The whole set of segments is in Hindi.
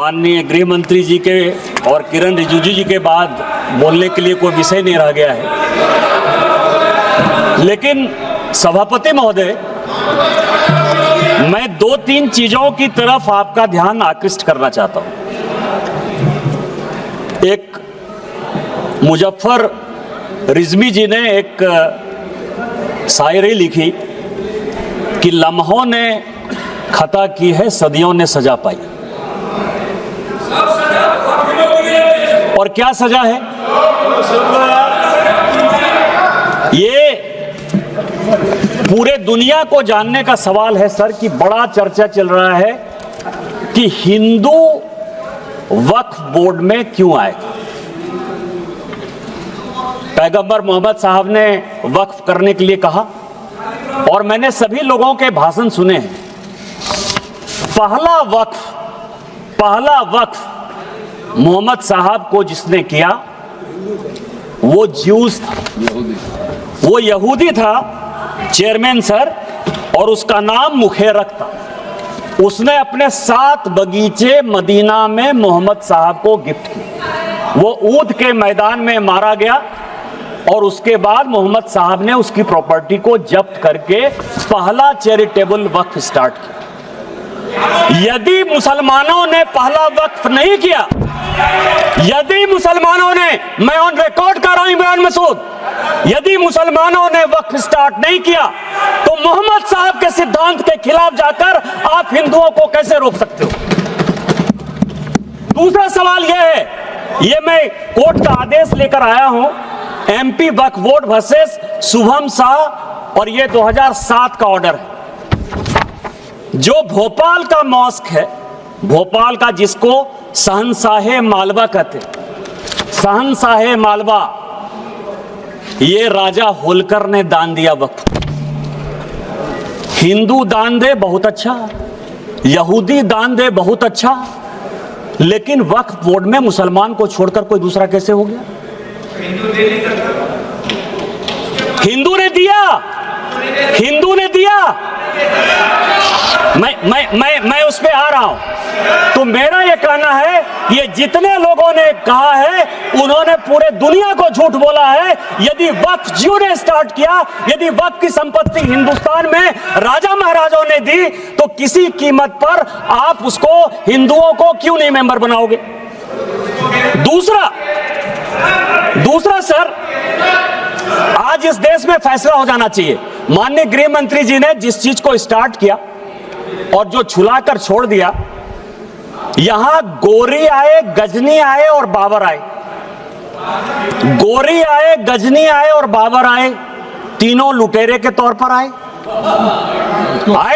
माननीय गृह मंत्री जी के और किरण रिजिजू जी के बाद बोलने के लिए कोई विषय नहीं रह गया है। लेकिन सभापति महोदय, मैं 2-3 चीजों की तरफ आपका ध्यान आकृष्ट करना चाहता हूं। एक मुजफ्फर रिजवी जी ने एक शायरी लिखी कि लम्हों ने खता की है, सदियों ने सजा पाई। और क्या सजा है? ये पूरे दुनिया को जानने का सवाल है सर कि बड़ा चर्चा चल रहा है कि हिंदू वक्फ बोर्ड में क्यों आए। पैगंबर मोहम्मद साहब ने वक्फ करने के लिए कहा और मैंने सभी लोगों के भाषण सुने हैं। पहला वक्फ मोहम्मद साहब को जिसने किया वो ज्यूस था, वो यहूदी था चेयरमैन सर, और उसका नाम मुखेरक था। उसने अपने 7 बगीचे मदीना में मोहम्मद साहब को गिफ्ट किए। वो ऊद के मैदान में मारा गया और उसके बाद मोहम्मद साहब ने उसकी प्रॉपर्टी को जब्त करके पहला चैरिटेबल वक्फ स्टार्ट किया। यदि मुसलमानों ने पहला वक्फ नहीं किया, यदि मुसलमानों ने, मैं ऑन रिकॉर्ड कर रहा हूं इमरान मसूद, यदि मुसलमानों ने वक्फ स्टार्ट नहीं किया तो मोहम्मद साहब के सिद्धांत के खिलाफ जाकर आप हिंदुओं को कैसे रोक सकते हो? दूसरा सवाल यह है, यह मैं कोर्ट का आदेश लेकर आया हूं, एमपी वक्फ बोर्ड वर्सेस शुभम शाह, और यह 2007 का ऑर्डर है। जो भोपाल का मॉस्क है, भोपाल का, जिसको शहंशाहे मालवा कहते, शहंशाहे मालवा, ये राजा होलकर ने दान दिया वक्फ। हिंदू दान दे बहुत अच्छा, यहूदी दान दे बहुत अच्छा, लेकिन वक्फ बोर्ड में मुसलमान को छोड़कर कोई दूसरा कैसे हो गया? हिंदू ने दिया, हिंदू ने दिया। मैं उस पे आ रहा हूं। तो मेरा यह कहना है, ये जितने लोगों ने कहा है उन्होंने पूरे दुनिया को झूठ बोला है। यदि वक्फ जियो ने स्टार्ट किया, यदि वक्फ की संपत्ति हिंदुस्तान में राजा महाराजाओं ने दी, तो किसी कीमत पर आप उसको, हिंदुओं को क्यों नहीं मेंबर बनाओगे? दूसरा सर, आज इस देश में फैसला हो जाना चाहिए। माननीय गृह मंत्री जी ने जिस चीज को स्टार्ट किया और जो छुलाकर छोड़ दिया, यहां गोरी आए, गजनी आए और बाबर आए, गोरी आए, गजनी आए और बाबर आए, तीनों लुटेरे के तौर पर आए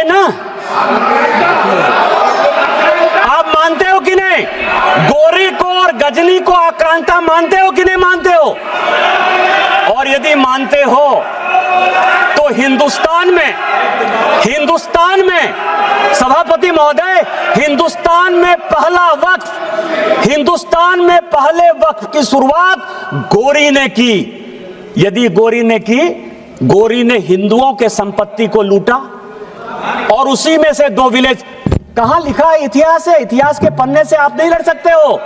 ना? आप मानते हो कि नहीं? गोरी को और गजनी को आक्रांता मानते हो कि नहीं मानते हो? और यदि मानते हो तो हिंदुस्तान में सभापति महोदय, हिंदुस्तान में पहले वक्फ की शुरुआत गोरी ने की। यदि गोरी ने की, गोरी ने हिंदुओं के संपत्ति को लूटा और उसी में से 2 विलेज, कहां लिखा है? इतिहास है, इतिहास के पन्ने से आप नहीं लड़ सकते हो।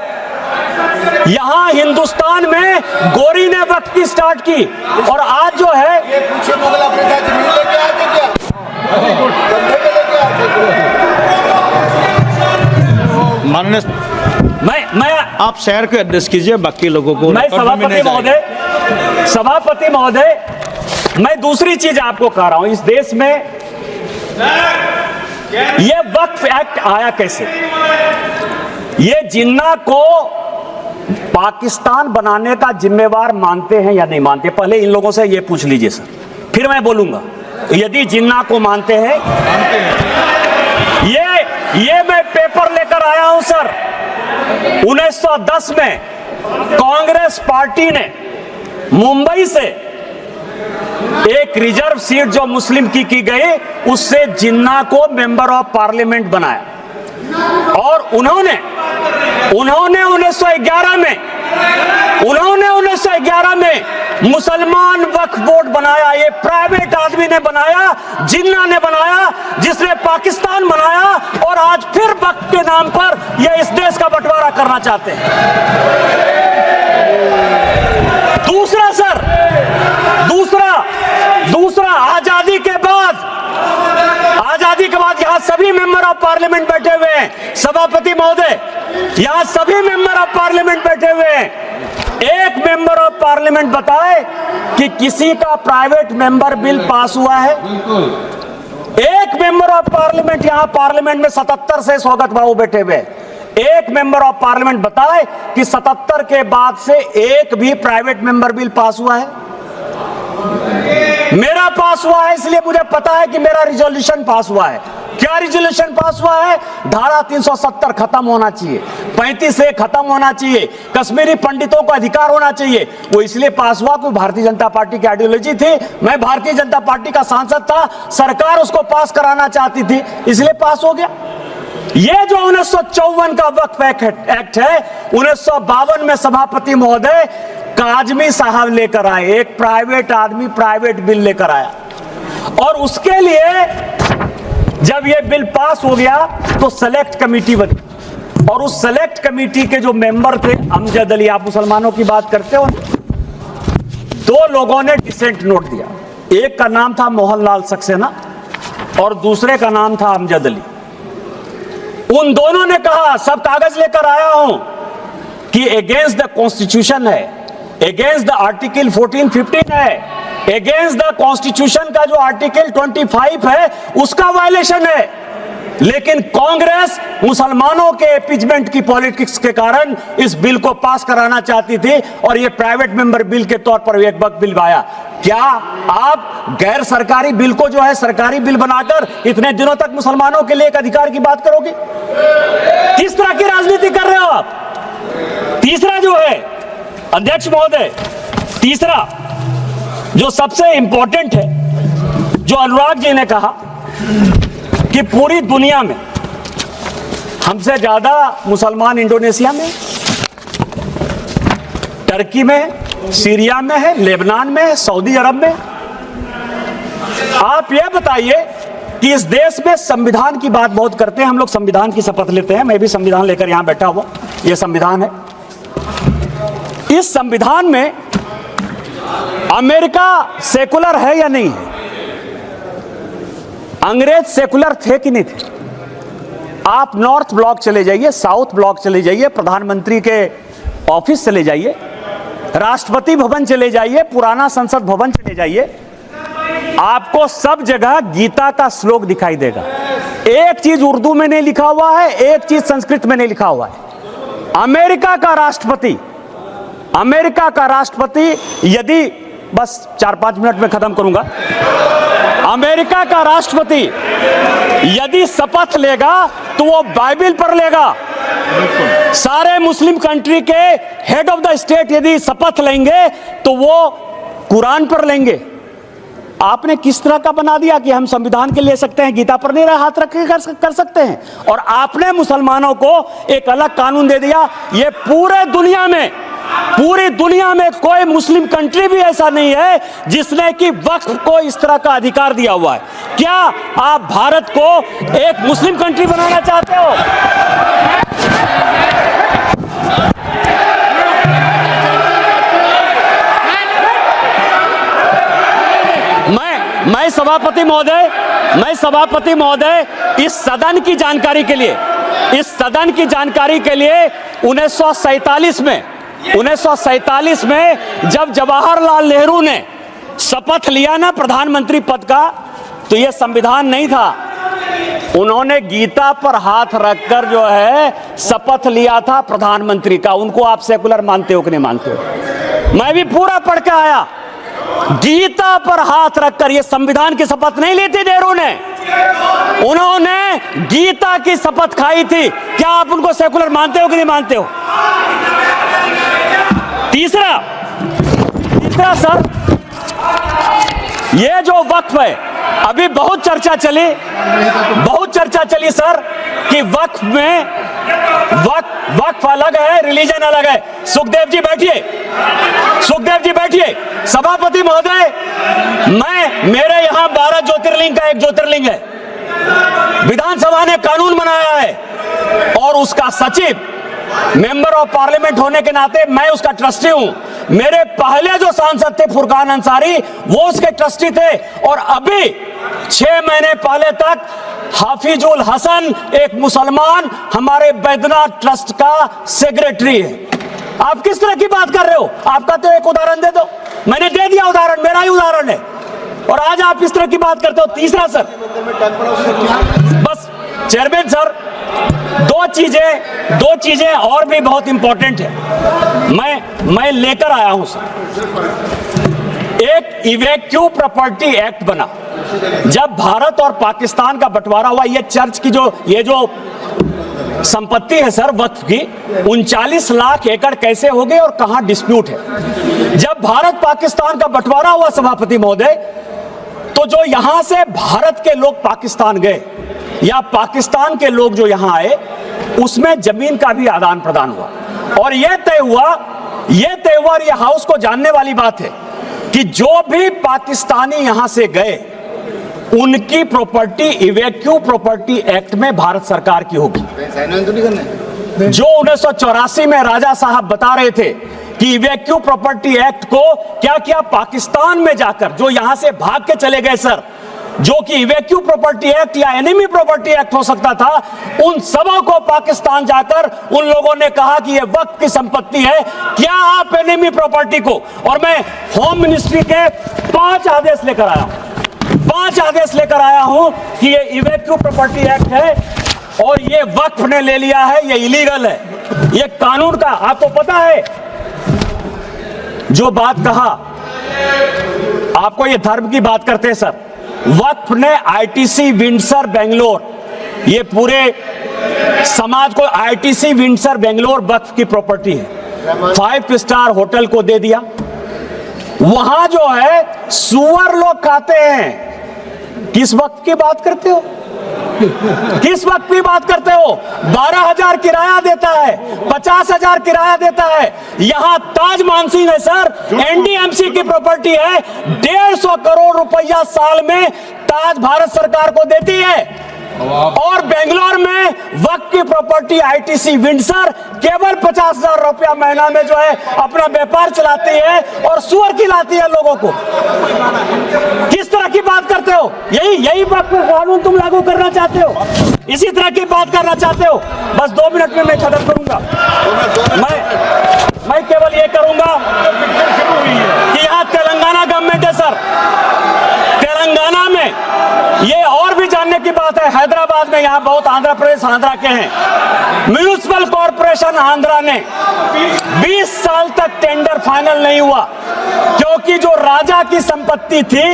यहां हिंदुस्तान में गोरी ने वक्फ की स्टार्ट की, और आज जो है माननीय, मैं आप शहर को एड्रेस कीजिए, बाकी लोगों को। मैं सभापति महोदय, मैं दूसरी चीज आपको कह रहा हूं। इस देश में यह वक्फ एक्ट आया कैसे? ये जिन्ना को पाकिस्तान बनाने का जिम्मेवार मानते हैं या नहीं मानते? पहले इन लोगों से ये पूछ लीजिए सर, फिर मैं बोलूंगा। यदि जिन्ना को मानते हैं, ये मैं पेपर लेकर आया हूं सर। 1910 में कांग्रेस पार्टी ने मुंबई से एक रिजर्व सीट जो मुस्लिम की गई, उससे जिन्ना को मेंबर ऑफ पार्लियामेंट बनाया, और उन्होंने 1911 में उन्होंने 1911 में मुसलमान वक्फ बोर्ड बनाया। ये प्राइवेट आदमी ने बनाया, जिन्ना ने बनाया, जिसने पाकिस्तान बनाया, और आज फिर वक्फ के नाम पर ये इस देश का बंटवारा करना चाहते हैं। दूसरा सर, दूसरा आजादी के बाद यहां सभी मेंबर ऑफ पार्लियामेंट बैठे हुए हैं। सभापति महोदय, यहां सभी मेंबर ऑफ पार्लियामेंट बैठे हुए हैं। एक मेंबर ऑफ पार्लियामेंट बताए कि किसी का प्राइवेट मेंबर बिल पास हुआ है? एक मेंबर ऑफ पार्लियामेंट, यहां पार्लियामेंट में 77 से स्वागत बाबू बैठे हुए हैं। एक मेंबर ऑफ पार्लियामेंट बताए कि 77 के बाद से एक भी प्राइवेट मेंबर बिल पास हुआ है? मेरा पास हुआ है, इसलिए मुझे पता है कि मेरा रिजोल्यूशन पास हुआ है। क्या रिजोल्यूशन पास हुआ है? धारा 370 खत्म होना चाहिए, 35 से खत्म होना चाहिए, कश्मीरी पंडितों को अधिकार होना चाहिए। वो इसलिए पास हुआ कोई भारतीय जनता पार्टी की आइडियोलॉजी थी। मैं भारतीय जनता पार्टी का सांसद था, सरकार उसको पास कराना चाहती थी, इसलिए पास हो गया। ये जो 1954 का वक्फ एक्ट है, 1952 में सभापति महोदय काजमी साहब लेकर आए। एक प्राइवेट आदमी प्राइवेट बिल लेकर आया, और उसके लिए जब ये बिल पास हो गया तो सेलेक्ट कमेटी बनी, और उस सेलेक्ट कमेटी के जो मेंबर थे, अमजद अली, आप मुसलमानों की बात करते हो, 2 लोगों ने डिसेंट नोट दिया। एक का नाम था मोहनलाल सक्सेना और दूसरे का नाम था अमजद अली। उन दोनों ने कहा, सब कागज लेकर आया हूं, कि अगेंस्ट द कॉन्स्टिट्यूशन है, अगेंस्ट द आर्टिकल 14-15 है, अगेंस्ट द कॉन्स्टिट्यूशन का जो आर्टिकल 25 है उसका वायलेशन है। लेकिन कांग्रेस मुसलमानों के एपीजमेंट की पॉलिटिक्स के कारण इस बिल को पास कराना चाहती थी, और ये प्राइवेट मेंबर बिल के तौर पर एक वक्त बिल आया। क्या आप गैर सरकारी बिल को जो है सरकारी बिल बनाकर इतने दिनों तक मुसलमानों के लिए एक अधिकार की बात करोगे? किस तरह की राजनीति कर रहे हो आप? तीसरा जो है अध्यक्ष महोदय, तीसरा जो सबसे इंपॉर्टेंट है, जो अनुराग जी ने कहा कि पूरी दुनिया में हमसे ज्यादा मुसलमान इंडोनेशिया में, टर्की में, सीरिया में है, लेबनान में है, सऊदी अरब में। आप यह बताइए कि इस देश में संविधान की बात बहुत करते हैं, हम लोग संविधान की शपथ लेते हैं, मैं भी संविधान लेकर यहां बैठा हुआ, यह संविधान है। इस संविधान में अमेरिका सेकुलर है या नहीं है? अंग्रेज सेकुलर थे कि नहीं थे? आप नॉर्थ ब्लॉक चले जाइए, साउथ ब्लॉक चले जाइए, प्रधानमंत्री के ऑफिस चले जाइए, राष्ट्रपति भवन चले जाइए, पुराना संसद भवन चले जाइए, आपको सब जगह गीता का श्लोक दिखाई देगा। एक चीज उर्दू में नहीं लिखा हुआ है, एक चीज संस्कृत में नहीं लिखा हुआ है। अमेरिका का राष्ट्रपति यदि, बस 4-5 मिनट में खत्म करूंगा, अमेरिका का राष्ट्रपति यदि शपथ लेगा तो वो बाइबल पर लेगा। सारे मुस्लिम कंट्री के हेड ऑफ द स्टेट यदि शपथ लेंगे तो वो कुरान पर लेंगे। आपने किस तरह का बना दिया कि हम संविधान के ले सकते हैं, गीता पर नहीं हाथ रख के कर सकते हैं, और आपने मुसलमानों को एक अलग कानून दे दिया। ये पूरी दुनिया में कोई मुस्लिम कंट्री भी ऐसा नहीं है जिसने कि वक्फ को इस तरह का अधिकार दिया हुआ है। क्या आप भारत को एक मुस्लिम कंट्री बनाना चाहते हो? मैं सभापति महोदय इस सदन की जानकारी के लिए 1947 में जब जवाहरलाल नेहरू ने शपथ लिया ना प्रधानमंत्री पद का, तो यह संविधान नहीं था। उन्होंने गीता पर हाथ रखकर जो है शपथ लिया था प्रधानमंत्री का। उनको आप सेकुलर मानते हो कि नहीं मानते हो? मैं भी पूरा पढ़ के आया। गीता पर हाथ रखकर, यह संविधान की शपथ नहीं ली थी नेहरू ने, उन्होंने गीता की शपथ खाई थी। क्या आप उनको सेकुलर मानते हो कि नहीं मानते हो? तीसरा सर, ये जो वक्फ है, अभी बहुत चर्चा चली सर कि वक्फ में वक्फ अलग है, रिलीजन अलग है। सुखदेव जी बैठिए, सुखदेव जी बैठिए। सभापति महोदय, मेरे यहां 12 ज्योतिर्लिंग का एक ज्योतिर्लिंग है। विधानसभा ने कानून बनाया है और उसका सचिव मेंबर ऑफ पार्लियामेंट होने के नाते मैं उसका ट्रस्टी हूं। मेरे पहले जो सांसद थे फुरकान अंसारी, वो उसके ट्रस्टी थे, और अभी 6 महीने पहले तक हाफिजुल हसन, एक मुसलमान, हमारे बैद्यनाथ ट्रस्ट का सेक्रेटरी है। आप किस तरह की बात कर रहे हो? आपका तो एक उदाहरण दे दो। मैंने दे दिया उदाहरण, मेरा ही उदाहरण है, और आज आप इस तरह की बात करते हो। तीसरा सर, बस चेयरमैन सर, दो चीजें और भी बहुत इंपॉर्टेंट है, मैं लेकर आया हूं सर। एक इवैक्यू प्रॉपर्टी एक्ट बना। जब भारत और पाकिस्तान का बंटवारा हुआ, ये चर्च की ये जो संपत्ति है सर वक्फ की, 39 लाख एकड़ कैसे हो गए और कहां डिस्प्यूट है। जब भारत पाकिस्तान का बंटवारा हुआ सभापति महोदय, तो जो यहां से भारत के लोग पाकिस्तान गए या पाकिस्तान के लोग जो यहां आए, उसमें जमीन का भी आदान प्रदान हुआ, और यह तय हुआ, और यह हाउस को जानने वाली बात है कि जो भी पाकिस्तानी यहां से गए, उनकी प्रॉपर्टी इवैक्यू प्रॉपर्टी एक्ट में भारत सरकार की होगी। जो 1984 में राजा साहब बता रहे थे कि इवैक्यू प्रॉपर्टी एक्ट को क्या किया, पाकिस्तान में जाकर जो यहां से भाग के चले गए सर, जो कि इवैक्यू प्रॉपर्टी एक्ट या एनिमी प्रॉपर्टी एक्ट हो सकता था, उन सबों को पाकिस्तान जाकर उन लोगों ने कहा कि यह वक्त की संपत्ति है, क्या आप एनिमी प्रॉपर्टी को, और मैं होम मिनिस्ट्री के 5 आदेश लेकर आया हूं, 5 आदेश लेकर आया हूं कि ये इवैक्यू प्रॉपर्टी एक्ट है और ये वक्फ ने ले लिया है, ये इलीगल है, ये कानून का। आपको पता है जो बात कहा, आपको ये धर्म की बात करते हैं सर, वक्फ ने आईटीसी विंडसर बेंगलोर, ये पूरे समाज को आईटीसी विंडसर बेंगलोर वक्फ की प्रॉपर्टी है, 5 स्टार होटल को दे दिया। वहां जो है सुअर लोग खाते हैं। किस वक्त की बात करते हो? किस वक्त की बात करते हो? 12,000 किराया देता है, 50,000 किराया देता है। यहां ताज मानसिंह है सर, एनडीएमसी की प्रॉपर्टी है, 150 करोड़ रुपया साल में ताज भारत सरकार को देती है। और बेंगलोर में वक्त की प्रॉपर्टी आईटीसी विंडसर केवल 50,000 रुपया महीना में जो है अपना व्यापार चलाती है और सुअर खिलाती है लोगों को। किस तरह की बात करते हो? यही वक्त कानून तुम लागू करना चाहते हो? इसी तरह की बात करना चाहते हो? बस 2 मिनट में मैं खत्म करूंगा। मैं केवल ये करूंगा कि यहाँ तेलंगाना गवर्नमेंट है सर, तेलंगाना में ये और भी जानने की बात है, हैदराबाद में यहाँ बहुत आंध्र प्रदेश आंध्रा के हैं, म्युनिसिपल कॉर्पोरेशन आंध्रा ने 20 साल तक टेंडर फाइनल नहीं हुआ, क्योंकि जो राजा की संपत्ति थी,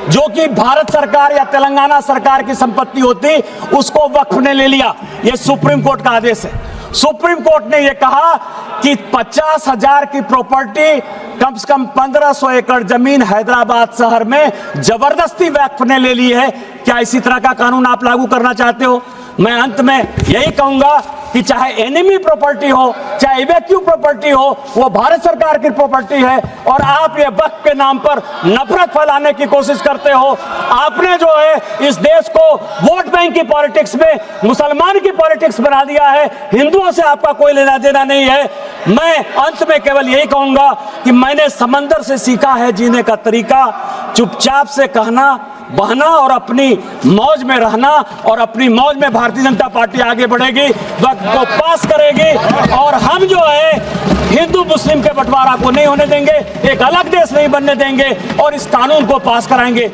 जो कि भारत सरकार या तेलंगाना सरकार की संपत्ति होती, उसको वक्फ ने ले लिया। ये सुप्रीम कोर्ट का आदेश है। सुप्रीम कोर्ट ने यह कहा कि 50,000 की प्रॉपर्टी, कम से कम 1500 एकड़ जमीन हैदराबाद शहर में जबरदस्ती वक्फ ने ले ली है। क्या इसी तरह का कानून आप लागू करना चाहते हो? मैं अंत में यही कहूंगा कि चाहे एनिमी प्रॉपर्टी हो, चाहे इवैक्यू प्रॉपर्टी हो, वो भारत सरकार की प्रॉपर्टी है, और आप ये वक्फ के नाम पर नफरत फैलाने की कोशिश करते हो। आपने जो है इस देश को वोट बैंक की पॉलिटिक्स में मुसलमान की पॉलिटिक्स बना दिया है, हिंदुओं से आपका कोई लेना देना नहीं है। मैं अंत में केवल यही कहूंगा कि मैंने समंदर से सीखा है जीने का तरीका, चुपचाप से कहना, बहना और अपनी मौज में रहना, और अपनी मौज में भारतीय जनता पार्टी आगे बढ़ेगी, वक्त को पास करेगी, और हम जो है हिंदू मुस्लिम के बंटवारा को नहीं होने देंगे, एक अलग देश नहीं बनने देंगे, और इस कानून को पास कराएंगे।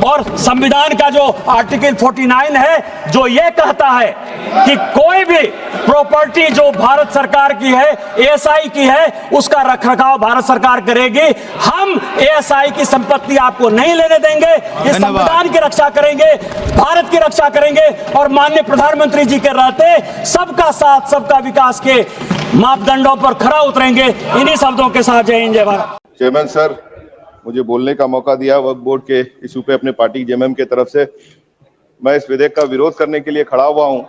और संविधान का जो आर्टिकल 49 है, जो ये कहता है कि कोई भी प्रॉपर्टी जो भारत सरकार की है, एएसआई की है, उसका रखरखाव भारत सरकार करेगी। हम एएसआई की संपत्ति आपको नहीं लेने देंगे। इस संविधान की रक्षा करेंगे, भारत की रक्षा करेंगे, और माननीय प्रधानमंत्री जी के रहते सबका साथ सबका विकास के मापदंडों पर खरा उतरेंगे। इन्हीं शब्दों के साथ जय हिंद जय भारत। चेयरमैन सर, मुझे बोलने का मौका दिया वक्फ बोर्ड के इशू पे अपने पार्टी जेएमएम के तरफ से। मैं इस विधेयक का विरोध करने के लिए खड़ा हुआ हूं।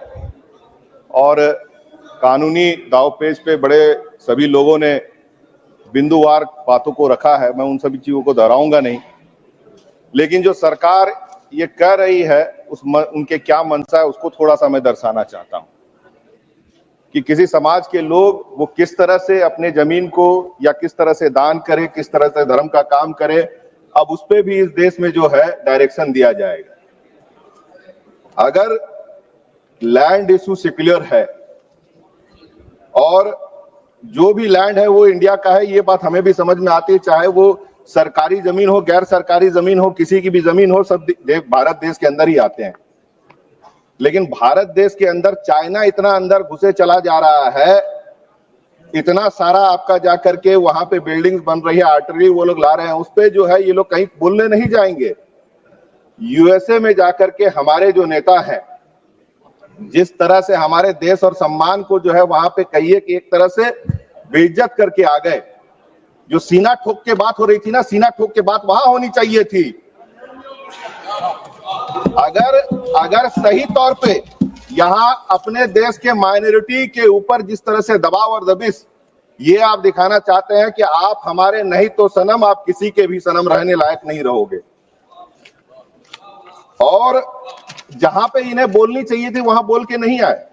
और कानूनी दावपेच पे बड़े सभी लोगों ने बिंदुवार बातों को रखा है, मैं उन सभी चीजों को दोहराऊंगा नहीं। लेकिन जो सरकार ये कह रही है उनके क्या मंशा है उसको थोड़ा सा मैं दर्शाना चाहता हूं कि किसी समाज के लोग वो किस तरह से अपने जमीन को या किस तरह से दान करे, किस तरह से धर्म का काम करे, अब उस पे भी इस देश में जो है डायरेक्शन दिया जाएगा। अगर लैंड इशू सेक्युलर है और जो भी लैंड है वो इंडिया का है, ये बात हमें भी समझ में आती है, चाहे वो सरकारी जमीन हो, गैर सरकारी जमीन हो, किसी की भी जमीन हो, सब भारत देश के अंदर ही आते हैं। लेकिन भारत देश के अंदर चाइना इतना अंदर घुसे चला जा रहा है, इतना सारा आपका जाकर के वहां पे बिल्डिंग्स बन रही है, आर्टरी वो लोग ला रहे हैं, उस पे जो है ये लोग कहीं बोलने नहीं जाएंगे। यूएसए में जाकर के हमारे जो नेता हैं, जिस तरह से हमारे देश और सम्मान को जो है वहां पे कहिए कि एक तरह से बेइज्जत करके आ गए। जो सीना ठोक के बात हो रही थी ना, सीना ठोक के बात वहां होनी चाहिए थी। अगर सही तौर पे यहां अपने देश के माइनॉरिटी के ऊपर जिस तरह से दबाव और दबिश ये आप दिखाना चाहते हैं कि आप हमारे नहीं तो सनम, आप किसी के भी सनम रहने लायक नहीं रहोगे। और जहां पे इन्हें बोलनी चाहिए थी वहां बोल के नहीं आए,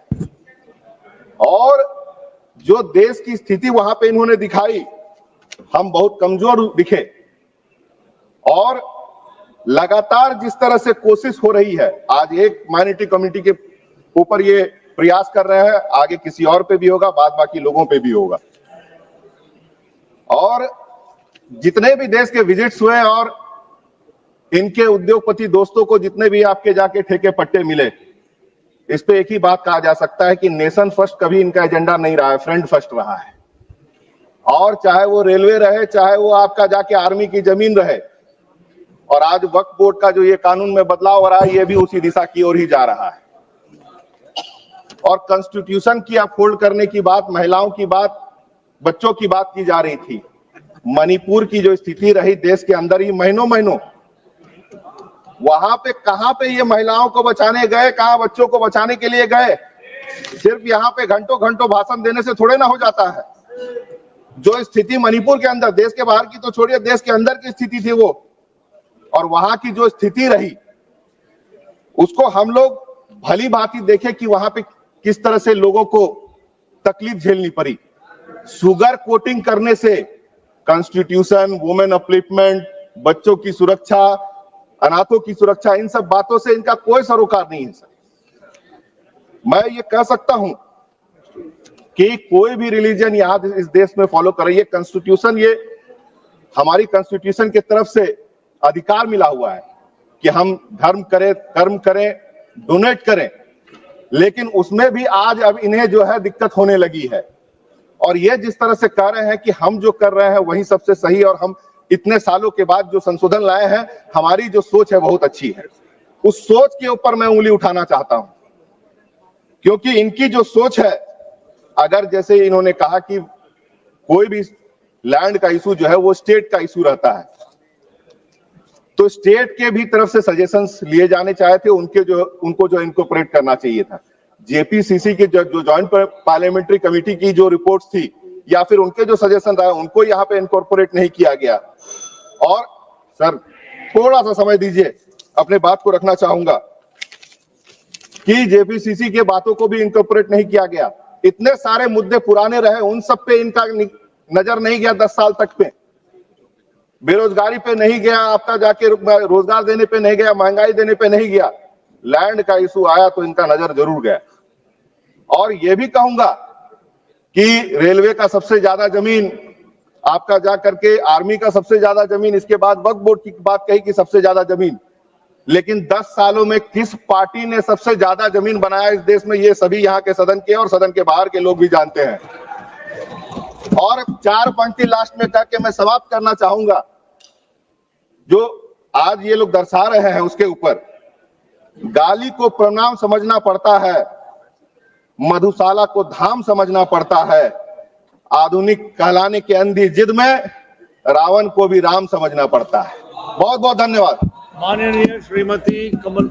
और जो देश की स्थिति वहां पे इन्होंने दिखाई, हम बहुत कमजोर दिखे। और लगातार जिस तरह से कोशिश हो रही है, आज एक माइनॉरिटी कम्युनिटी के ऊपर ये प्रयास कर रहे हैं, आगे किसी और पे भी होगा, बाद बाकी लोगों पे भी होगा। और जितने भी देश के विजिट्स हुए और इनके उद्योगपति दोस्तों को जितने भी आपके जाके ठेके पट्टे मिले, इस पे एक ही बात कहा जा सकता है कि नेशन फर्स्ट कभी इनका एजेंडा नहीं रहा है, फ्रेंड फर्स्ट रहा है। और चाहे वो रेलवे रहे, चाहे वो आपका जाके आर्मी की जमीन रहे, और आज वक्फ बोर्ड का जो ये कानून में बदलाव हो रहा है, ये भी उसी दिशा की ओर ही जा रहा है। और कॉन्स्टिट्यूशन की अपहोल्ड करने की बात, महिलाओं की बात, बच्चों की बात की जा रही थी। मणिपुर की जो स्थिति रही देश के अंदर ही महीनों, वहां पे कहां पे ये महिलाओं को बचाने गए, कहां बच्चों को बचाने के लिए गए? सिर्फ यहाँ पे घंटों भाषण देने से थोड़े ना हो जाता है। जो स्थिति मणिपुर के अंदर, देश के बाहर की तो छोड़िए, देश के अंदर की स्थिति थी वो, और वहां की जो स्थिति रही उसको हम लोग भली भांति देखे कि वहां पे किस तरह से लोगों को तकलीफ झेलनी पड़ी। शुगर कोटिंग करने से कॉन्स्टिट्यूशन, वुमेन अपलिफ्टमेंट, बच्चों की सुरक्षा, अनाथों की सुरक्षा, इन सब बातों से इनका कोई सरोकार नहीं है सर। मैं ये कह सकता हूं कि कोई भी रिलीजन यहां इस देश में फॉलो करे, ये कॉन्स्टिट्यूशन, ये हमारी कॉन्स्टिट्यूशन की तरफ से अधिकार मिला हुआ है कि हम धर्म करें, कर्म करें, डोनेट करें, लेकिन उसमें भी आज अब इन्हें जो है दिक्कत होने लगी है। और ये जिस तरह से कह रहे हैं कि हम जो कर रहे हैं वही सबसे सही, और हम इतने सालों के बाद जो संशोधन लाए हैं, हमारी जो सोच है बहुत अच्छी है, उस सोच के ऊपर मैं उंगली उठाना चाहता हूं। क्योंकि इनकी जो सोच है, अगर जैसे इन्होंने कहा कि कोई भी लैंड का इशू जो है वो स्टेट का इशू रहता है, तो स्टेट के भी तरफ से सजेशंस लिए जाने चाहिए थे, उनको जो इनकॉर्पोरेट करना चाहिए था। जेपीसीसी की जो जॉइंट पार्लियामेंट्री कमेटी की जो रिपोर्ट्स थी, या फिर उनके जो सजेशन रहे, उनको यहाँ पे इनकॉर्पोरेट नहीं किया गया। और सर थोड़ा सा समय दीजिए, अपने बात को रखना चाहूंगा कि जेपीसीसी के बातों को भी इनकॉर्पोरेट नहीं किया गया। इतने सारे मुद्दे पुराने रहे, उन सब पे इनका नजर नहीं गया 10 साल तक पे। बेरोजगारी पे नहीं गया, आपका जाके रोजगार देने पे नहीं गया, महंगाई देने पे नहीं गया। लैंड का इशू आया तो इनका नजर जरूर गया। और ये भी कहूंगा कि रेलवे का सबसे ज्यादा जमीन आपका जा करके, आर्मी का सबसे ज्यादा जमीन, इसके बाद वक्फ बोर्ड की बात कही कि सबसे ज्यादा जमीन, लेकिन 10 सालों में किस पार्टी ने सबसे ज्यादा जमीन बनाया इस देश में, ये सभी यहाँ के सदन के और सदन के बाहर के लोग भी जानते हैं। और 4 पंक्ति लास्ट में करके मैं समाप्त करना चाहूंगा। जो आज ये लोग दर्शा रहे हैं उसके ऊपर, गाली को प्रणाम समझना पड़ता है, मधुशाला को धाम समझना पड़ता है, आधुनिक कहलाने के अंधी जिद में रावण को भी राम समझना पड़ता है। बहुत बहुत धन्यवाद। माननीय श्रीमती कमल